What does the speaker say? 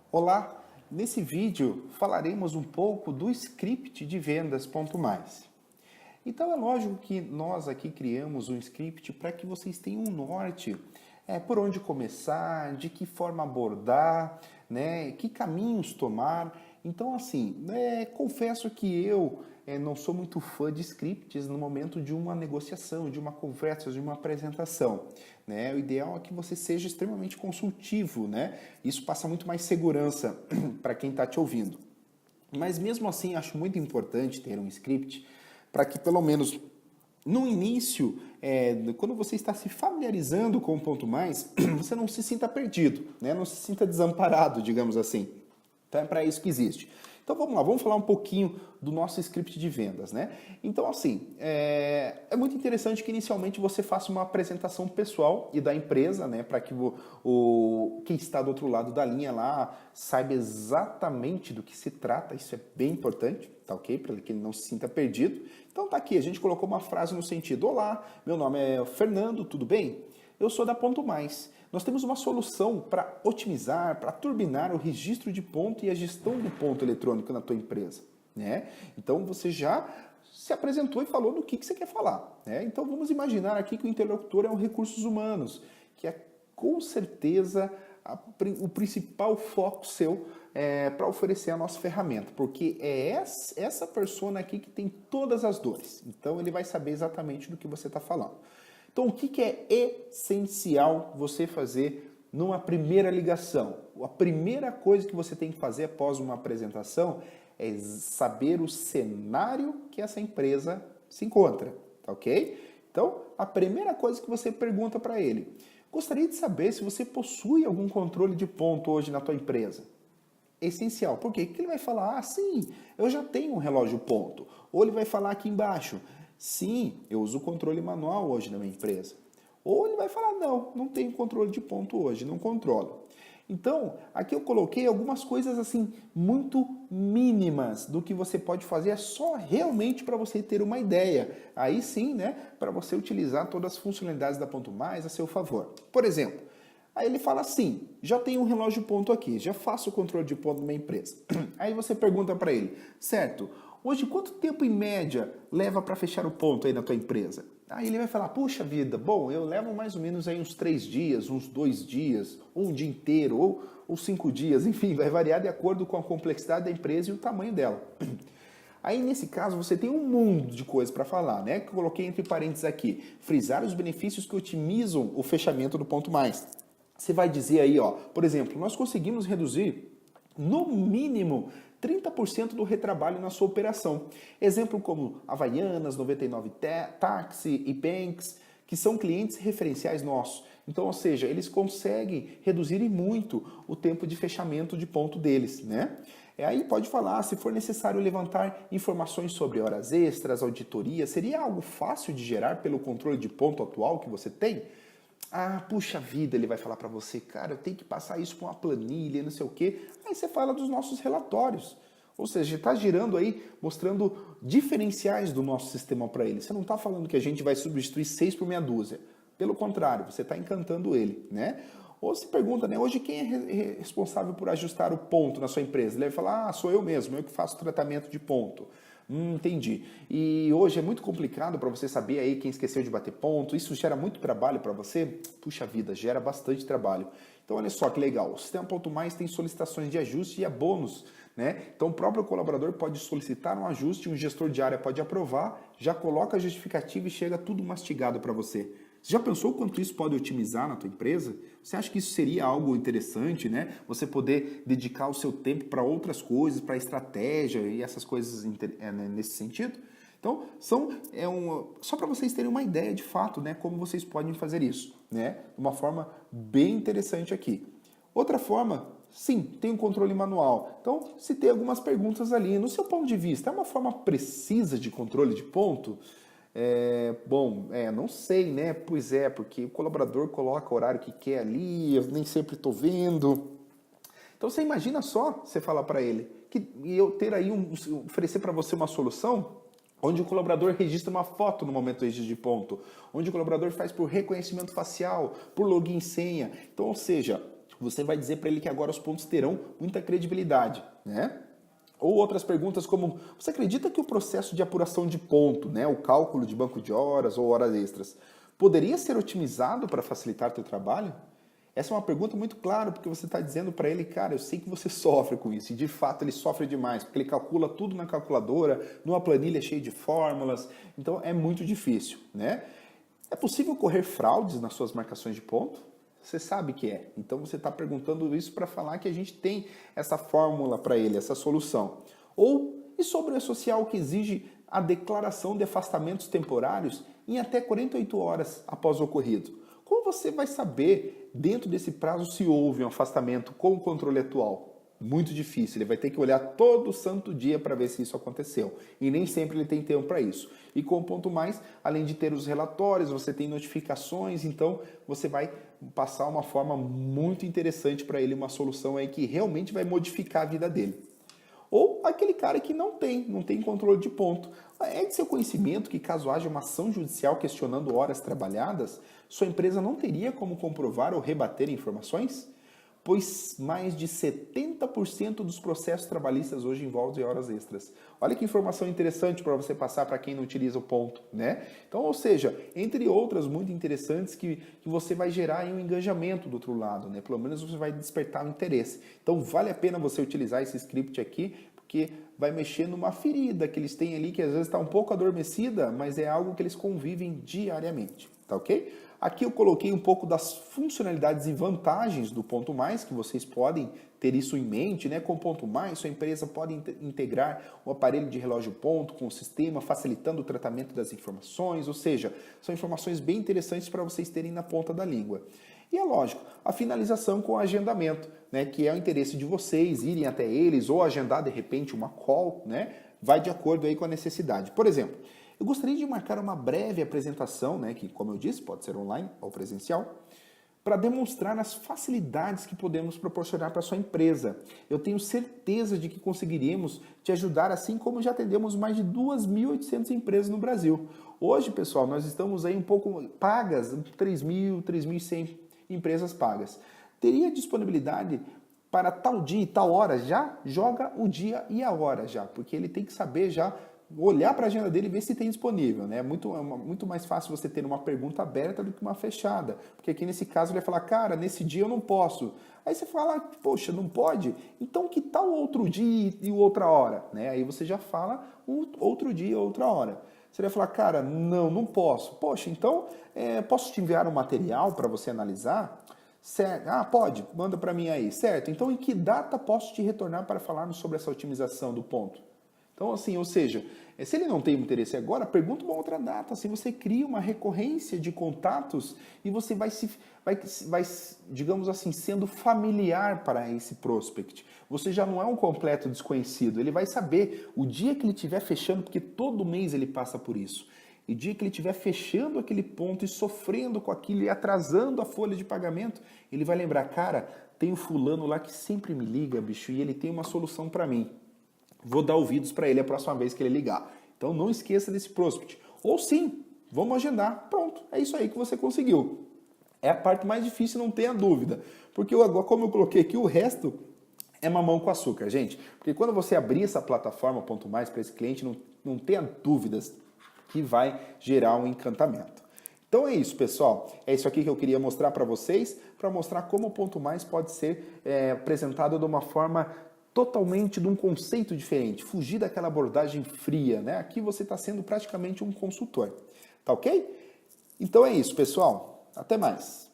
Olá, nesse vídeo falaremos um pouco do script de vendas Ponto Mais. Então é lógico que nós aqui criamos um script para que vocês tenham um norte, por onde começar, de que forma abordar, né, que caminhos tomar. Então assim, confesso que eu não sou muito fã de scripts no momento de uma negociação, de uma conversa, de uma apresentação. Né? O ideal é que você seja extremamente consultivo, né? Isso passa muito mais segurança para quem está te ouvindo. Mas mesmo assim, acho muito importante ter um script para que pelo menos no início, quando você está se familiarizando com o Ponto Mais, você não se sinta perdido, né? Não se sinta desamparado, digamos assim. Então é para isso que existe. Então vamos lá, vamos falar um pouquinho do nosso script de vendas, né? Então assim, é muito interessante que inicialmente você faça uma apresentação pessoal e da empresa, né? Para que quem está do outro lado da linha lá saiba exatamente do que se trata, isso é bem importante, tá ok? Para que ele não se sinta perdido. Então tá aqui, a gente colocou uma frase no sentido: olá, meu nome é Fernando, tudo bem? Eu sou da Ponto Mais. Nós temos uma solução para otimizar, para turbinar o registro de ponto e a gestão do ponto eletrônico na tua empresa. Né? Então você já se apresentou e falou do que você quer falar. Né? Então vamos imaginar aqui que o interlocutor é um recursos humanos, que é com certeza o principal foco seu para oferecer a nossa ferramenta, porque é essa persona aqui que tem todas as dores. Então ele vai saber exatamente do que você está falando. Então, o que é essencial você fazer numa primeira ligação? A primeira coisa que você tem que fazer após uma apresentação é saber o cenário que essa empresa se encontra, tá ok? Então, a primeira coisa que você pergunta para ele: gostaria de saber se você possui algum controle de ponto hoje na tua empresa. Essencial. Por quê? Porque ele vai falar: ah, sim, eu já tenho um relógio ponto. Ou ele vai falar aqui embaixo: sim, eu uso o controle manual hoje na minha empresa. Ou ele vai falar: não tenho controle de ponto hoje, não controlo. Então, aqui eu coloquei algumas coisas assim muito mínimas do que você pode fazer, é só realmente para você ter uma ideia. Aí sim, né, para você utilizar todas as funcionalidades da Ponto Mais a seu favor. Por exemplo, aí ele fala assim: já tenho um relógio ponto aqui, já faço o controle de ponto da minha empresa. Aí você pergunta para ele: certo, hoje quanto tempo em média leva para fechar o ponto aí na tua empresa? Aí ele vai falar: puxa vida, bom, eu levo mais ou menos aí uns 3 dias, uns 2 dias, ou um dia inteiro, ou 5 dias, enfim, vai variar de acordo com a complexidade da empresa e o tamanho dela. Aí, nesse caso, você tem um mundo de coisas para falar, né? Que eu coloquei entre parênteses aqui: frisar os benefícios que otimizam o fechamento do Ponto Mais. Você vai dizer aí, ó, por exemplo, nós conseguimos reduzir no mínimo 30% do retrabalho na sua operação. Exemplo como Havaianas, 99 Táxi e Banks, que são clientes referenciais nossos. Então, ou seja, eles conseguem reduzir muito o tempo de fechamento de ponto deles, né? Aí pode falar: se for necessário levantar informações sobre horas extras, auditoria, seria algo fácil de gerar pelo controle de ponto atual que você tem? Ah, puxa vida, ele vai falar para você: cara, eu tenho que passar isso para uma planilha, não sei o quê. Aí você fala dos nossos relatórios. Ou seja, está girando aí, mostrando diferenciais do nosso sistema para ele. Você não está falando que a gente vai substituir 6 por meia dúzia. Pelo contrário, você está encantando ele, né? Ou se pergunta, né, hoje quem é responsável por ajustar o ponto na sua empresa? Ele vai falar: ah, sou eu mesmo, eu que faço o tratamento de ponto. Entendi. E hoje é muito complicado para você saber aí quem esqueceu de bater ponto. Isso gera muito trabalho para você? Puxa vida, gera bastante trabalho. Então olha só que legal, o Sistema Ponto Mais tem solicitações de ajuste e é bônus, né? Então o próprio colaborador pode solicitar um ajuste, um gestor de área pode aprovar, já coloca a justificativa e chega tudo mastigado para você. Você já pensou quanto isso pode otimizar na tua empresa? Você acha que isso seria algo interessante, né? Você poder dedicar o seu tempo para outras coisas, para estratégia e essas coisas nesse sentido? Então, só para vocês terem uma ideia de fato, né, como vocês podem fazer isso, né? De uma forma bem interessante aqui. Outra forma, sim, tem um controle manual. Então, se tem algumas perguntas ali, no seu ponto de vista, é uma forma precisa de controle de ponto? Não sei, né? Pois é, porque o colaborador coloca o horário que quer ali, eu nem sempre estou vendo. Então você imagina só, você falar para ele, e eu ter aí, oferecer para você uma solução onde o colaborador registra uma foto no momento do registro de ponto, onde o colaborador faz por reconhecimento facial, por login e senha. Então, ou seja, você vai dizer para ele que agora os pontos terão muita credibilidade, né? Ou outras perguntas como, você acredita que o processo de apuração de ponto, né, o cálculo de banco de horas ou horas extras, poderia ser otimizado para facilitar teu trabalho? Essa é uma pergunta muito clara, porque você está dizendo para ele, cara, eu sei que você sofre com isso, e de fato ele sofre demais, porque ele calcula tudo na calculadora, numa planilha cheia de fórmulas, então é muito difícil, né? É possível ocorrer fraudes nas suas marcações de ponto? Você sabe que é. Então você está perguntando isso para falar que a gente tem essa fórmula para ele, essa solução. Ou, e sobre o social que exige a declaração de afastamentos temporários em até 48 horas após o ocorrido? Como você vai saber, dentro desse prazo, se houve um afastamento com o controle atual? Muito difícil, ele vai ter que olhar todo santo dia para ver se isso aconteceu. E nem sempre ele tem tempo para isso. E com o ponto mais, além de ter os relatórios, você tem notificações, então você vai passar uma forma muito interessante para ele, uma solução aí que realmente vai modificar a vida dele. Ou aquele cara que não tem controle de ponto. É de seu conhecimento que caso haja uma ação judicial questionando horas trabalhadas, sua empresa não teria como comprovar ou rebater informações? Pois mais de 70% dos processos trabalhistas hoje envolvem horas extras. Olha que informação interessante para você passar para quem não utiliza o ponto, né? Então, ou seja, entre outras muito interessantes que você vai gerar aí um engajamento do outro lado, né? Pelo menos você vai despertar o interesse. Então, vale a pena você utilizar esse script aqui, porque vai mexer numa ferida que eles têm ali, que às vezes está um pouco adormecida, mas é algo que eles convivem diariamente, tá ok? Aqui eu coloquei um pouco das funcionalidades e vantagens do ponto mais, que vocês podem ter isso em mente, né? Com o ponto mais, sua empresa pode integrar o aparelho de relógio ponto com o sistema, facilitando o tratamento das informações, ou seja, são informações bem interessantes para vocês terem na ponta da língua. E é lógico, a finalização com o agendamento, né? Que é o interesse de vocês irem até eles ou agendar de repente uma call, né? Vai de acordo aí com a necessidade. Por exemplo, eu gostaria de marcar uma breve apresentação, né, que, como eu disse, pode ser online ou presencial, para demonstrar as facilidades que podemos proporcionar para a sua empresa. Eu tenho certeza de que conseguiríamos te ajudar, assim como já atendemos mais de 2.800 empresas no Brasil. Hoje, pessoal, nós estamos aí um pouco pagas, 3.000, 3.100 empresas pagas. Teria disponibilidade para tal dia e tal hora? Já joga o dia e a hora já, porque ele tem que saber já olhar para a agenda dele e ver se tem disponível, né? É muito mais fácil você ter uma pergunta aberta do que uma fechada, porque aqui nesse caso ele vai falar, cara, nesse dia eu não posso. Aí você fala, poxa, não pode? Então que tal outro dia e outra hora, né? Aí você já fala outro dia e outra hora. Você vai falar, cara, não posso. Poxa, então posso te enviar um material para você analisar? Certo. Ah, pode, manda para mim aí. Certo, então em que data posso te retornar para falarmos sobre essa otimização do ponto? Então, assim, ou seja, se ele não tem interesse agora, pergunta uma outra data. Assim, você cria uma recorrência de contatos e você vai, digamos assim, sendo familiar para esse prospect. Você já não é um completo desconhecido. Ele vai saber o dia que ele estiver fechando, porque todo mês ele passa por isso. E o dia que ele estiver fechando aquele ponto e sofrendo com aquilo e atrasando a folha de pagamento, ele vai lembrar, cara, tem o fulano lá que sempre me liga, bicho, e ele tem uma solução para mim. Vou dar ouvidos para ele a próxima vez que ele ligar. Então não esqueça desse prospect. Ou sim, vamos agendar. Pronto, é isso aí que você conseguiu. É a parte mais difícil, não tenha dúvida. Porque agora, como eu coloquei aqui, o resto é mamão com açúcar, gente. Porque quando você abrir essa plataforma Ponto Mais para esse cliente, não tenha dúvidas que vai gerar um encantamento. Então é isso, pessoal. É isso aqui que eu queria mostrar para vocês, para mostrar como o Ponto Mais pode ser apresentado de uma forma totalmente de um conceito diferente, fugir daquela abordagem fria, né? Aqui você está sendo praticamente um consultor, tá ok? Então é isso, pessoal. Até mais.